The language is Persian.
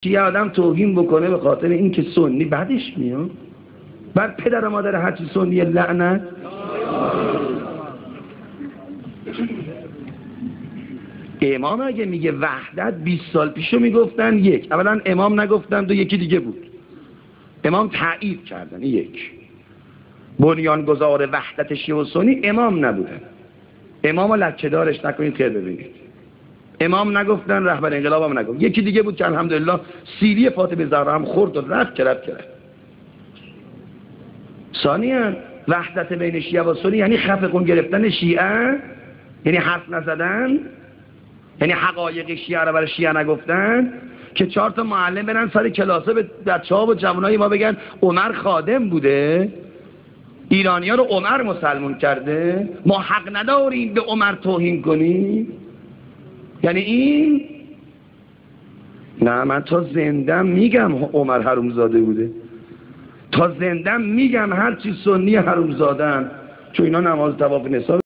یه آدم توهین بکنه به خاطر اینکه سنی بعدش میاد، بعد پدر و مادر هرچی سنی لعنت. امام اگه میگه وحدت 20 سال پیشو میگفتن یک، اولا امام نگفتن دو، یکی دیگه بود، امام تایید کردن. یک بنیانگذار وحدت شیعه و سنی امام نبودن، امامو لکه دارش نکنید خیر ببینید. امام نگفتن، رهبر انقلاب هم نگفت، یکی دیگه بود که الحمدلله سیلی فاطمه زهرا هم خورد و رفت کرد. ثانیاً وحدت بین شیعه و سنی یعنی خفقون گرفتن شیعه، یعنی حرف نزدن، یعنی حقایق شیعه رو برای شیعه نگفتن که 4 تا معلم برن سر کلاسه به بچه‌ها و جوانای ما بگن عمر خادم بوده، ایرانی‌ها رو عمر مسلمون کرده، ما حق نداریم به عمر توهین کنیم. یعنی این نه، من تا زندم میگم عمر حرومزاده بوده، تا زندم میگم هرچی سنی حرومزادن، چون اینا نماز طواف نسا